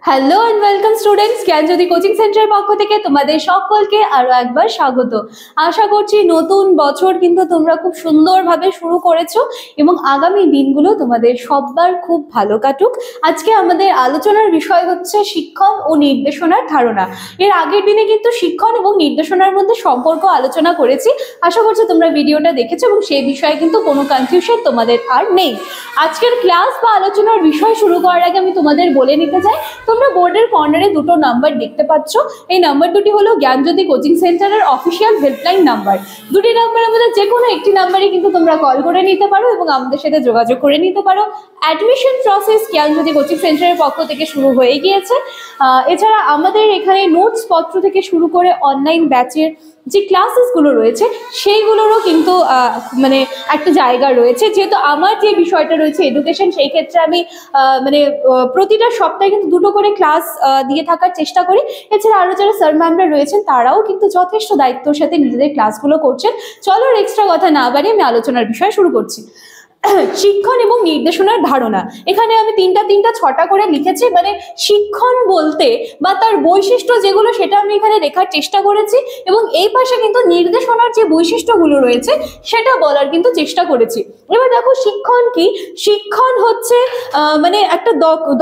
Hello and welcome students, Gyanjyoti coaching সেন্টারের পক্ষ থেকে তোমাদের সকলকে আরো একবার স্বাগত। আশা করছি নতুন বছর কিন্তু তোমরা খুব সুন্দরভাবে শুরু করেছো এবং আগামী দিনগুলো তোমাদের সবার খুব ভালো কাটুক। আজকে আমাদের আলোচনার বিষয় হচ্ছে শিক্ষণ ও নির্দেশনার ধারণা। এর আগের দিনে কিন্তু শিক্ষণ এবং নির্দেশনার মধ্যে সম্পর্ক আলোচনা করেছি। আশা করছি তোমরা ভিডিওটা দেখেছো এবং সেই বিষয়ে কিন্তু কোনো কনফিউশন তোমাদের আর নেই। আজকের ক্লাস বা আলোচনার বিষয় শুরু করার আগে আমি তোমাদের বলে নিতে চাই, তোমরা বোর্ডের কর্নারে দুটো নাম্বার দেখতে পাচ্ছ। এই নাম্বার দুটি হলো জ্ঞানজ্যোতি কোচিং সেন্টারের অফিসিয়াল হেল্পলাইন নাম্বার। দুটি নাম্বারের মধ্যে যে কোনো একটি নাম্বারে কিন্তু তোমরা কল করে নিতে পারো এবং আমাদের সাথে যোগাযোগ করে নিতে পারো। অ্যাডমিশন প্রসেস জ্ঞানজ্যোতি কোচিং সেন্টারের পক্ষ থেকে শুরু হয়ে গিয়েছে। এছাড়া আমাদের এখানে নোটস পত্র থেকে শুরু করে অনলাইন ব্যাচের যে ক্লাসেসগুলো রয়েছে সেইগুলোরও কিন্তু মানে একটা জায়গা রয়েছে। যেহেতু আমার যে বিষয়টা রয়েছে এডুকেশন, সেই ক্ষেত্রে আমি প্রতিটা সপ্তাহে কিন্তু দুটো করে ক্লাস দিয়ে থাকার চেষ্টা করি। এছাড়া আরও যারা স্যার ম্যামরা রয়েছেন তারাও কিন্তু যথেষ্ট দায়িত্বর সাথে নিজেদের ক্লাসগুলো করছেন। চলো আর এক্সট্রা কথা না বাড়িয়ে আমি আলোচনার বিষয় শুরু করছি। শিক্ষণ এবং নির্দেশনার ধারণা, এখানে আমি তিনটা ছটা করে লিখেছি। মানে শিক্ষণ বলতে বা তার বৈশিষ্ট্য যেগুলো সেটা আমি এখানে লেখার চেষ্টা করেছি এবং এই পাশে কিন্তু নির্দেশনার যে বৈশিষ্ট্যগুলো রয়েছে সেটা বলার কিন্তু চেষ্টা করেছি। এবার দেখো শিক্ষণ কি? শিক্ষণ হচ্ছে মানে একটা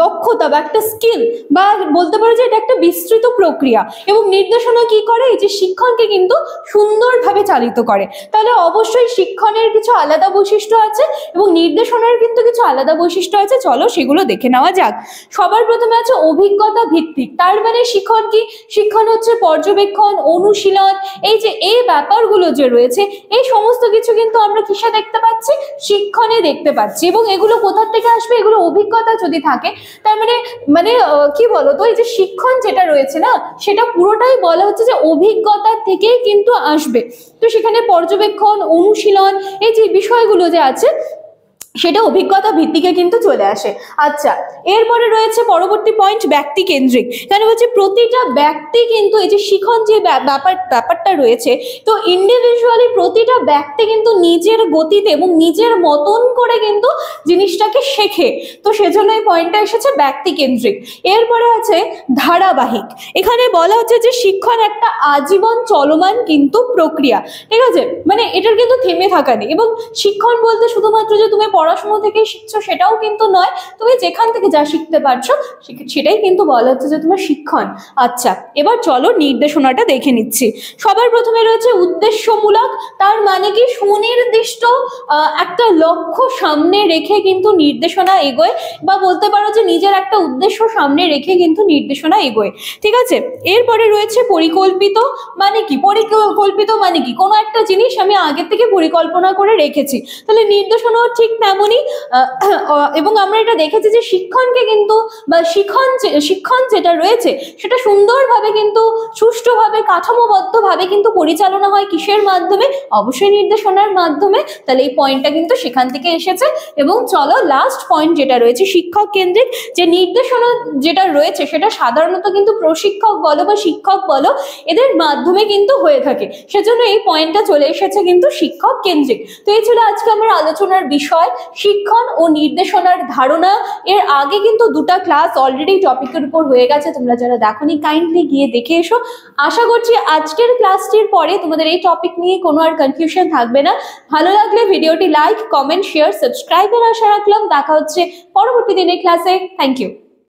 দক্ষতা বা একটা স্কিল, বা বলতে পারো যে এটা একটা বিস্তৃত প্রক্রিয়া। এবং নির্দেশনা কি করে? এই যে শিক্ষণকে কিন্তু সুন্দরভাবে চালিত করে। তাহলে অবশ্যই শিক্ষণের কিছু আলাদা বৈশিষ্ট্য আছে এবং নির্দেশনার কিন্তু কিছু আলাদা বৈশিষ্ট্য আছে। চলো সেগুলো দেখে নেওয়া যাক। সবার প্রথমে আছে অভিজ্ঞতা ভিত্তিক। তার মানে শিক্ষণ কি? শিক্ষণ হচ্ছে পর্যবেক্ষণ, অনুশীলন, এই যে এই ব্যাপারগুলো যে রয়েছে এই সমস্ত কিছু কিন্তু আমরা কিসে দেখতে পাচ্ছি? শিক্ষণে দেখতে পাচ্ছি। এবং এগুলো কোথা থেকে আসবে? এগুলো অভিজ্ঞতা যদি থাকে, তার মানে কি বলতো, এই যে শিক্ষণ যেটা রয়েছে না, সেটা পুরোটাই বলা হচ্ছে যে অভিজ্ঞতা থেকেই কিন্তু আসবে। তো সেখানে পর্যবেক্ষণ, অনুশীলন, এই যে বিষয়গুলো যে আছে সেটা অভিজ্ঞতা ভিত্তিকে কিন্তু চলে আসে। আচ্ছা, এরপরে রয়েছে পরবর্তী পয়েন্ট ব্যক্তি কেন্দ্রিক। কেন বলছে? প্রতিটা ব্যক্তি কিন্তু এই যে শিখন যে ব্যাপারটা রয়েছে, তো ইন্ডিভিজুয়ালি প্রতিটা ব্যক্তি কিন্তু নিজের গতিতে এবং নিজের মতন করে কিন্তু জিনিসটাকে শেখে। তো সেজন্য এই পয়েন্টটা এসেছে ব্যক্তি কেন্দ্রিক। এরপরে আছে ধারাবাহিক। এখানে বলা হচ্ছে যে শিক্ষণ একটা আজীবন চলমান কিন্তু প্রক্রিয়া। ঠিক আছে, মানে এটার কিন্তু থেমে থাকা নেই। এবং শিক্ষণ বলতে শুধুমাত্র যে তুমি পড়াশোনা থেকে শিখছো সেটাও কিন্তু নয়, তুমি যেখান থেকে যা শিখতে পারছো সেটাই কিন্তু বলা হচ্ছে যে তোমার শিক্ষণ। আচ্ছা, এবার চলো নির্দেশনাটা দেখে নিচ্ছি। সবার প্রথমে রয়েছে উদ্দেশ্যমূলক। তার মানে কি? সুনির্দিষ্ট একটা লক্ষ্য সামনে রেখে কিন্তু নির্দেশনা এগোয়, বা বলতে পারো যে নিজের একটা উদ্দেশ্য সামনে রেখে কিন্তু নির্দেশনা এগোয়। ঠিক আছে, এরপরে রয়েছে পরিকল্পিত। মানে কি? পরিকল্পিত মানে কি? কোনো একটা জিনিস আমি আগে থেকে পরিকল্পনা করে রেখেছি, তাহলে নির্দেশনাও ঠিক তেমনই। এবং আমরা এটা দেখেছি যে শিক্ষণকে কিন্তু বা শিক্ষণ যেটা রয়েছে সেটা সুন্দরভাবে কিন্তু সুষ্ঠুভাবে কাঠামোবদ্ধভাবে কিন্তু পরিচালনা হয় কিসের মাধ্যমে? অবশ্যই নির্দেশনার মাধ্যমে। তাহলে এই পয়েন্টটা কিন্তু সেখান থেকে এসেছে। এবং চলো লাস্ট পয়েন্ট যেটা রয়েছে শিক্ষক কেন্দ্রিক, যে নির্দেশনা যেটা রয়েছে সেটা সাধারণত কিন্তু প্রশিক্ষক বলো বা শিক্ষক বলো এদের মাধ্যমে কিন্তু হয়ে থাকে, সেজন্য এই পয়েন্টটা চলে এসেছে কিন্তু শিক্ষক কেন্দ্রিক। তো এই ছিল আজকে আমার আলোচনার বিষয়, শিক্ষণ ও নির্দেশনার ধারণা। এর আগে কিন্তু দুটো ক্লাস অলরেডি টপিকের উপর হয়ে গেছে, তোমরা যারা দেখোনি কাইন্ডলি গিয়ে দেখে এসো। আশা করছি আজকের ক্লাসটির পরে তোমাদের এই টপিক নিয়ে কোনো আর কনফিউশন থাকবে না। ভালো লাগলে ভিডিওটি লাইক, কমেন্ট, শেয়ার, সাবস্ক্রাইবের আশা রাখলাম। দেখা হচ্ছে পরবর্তী দিনের ক্লাসে। Thank you.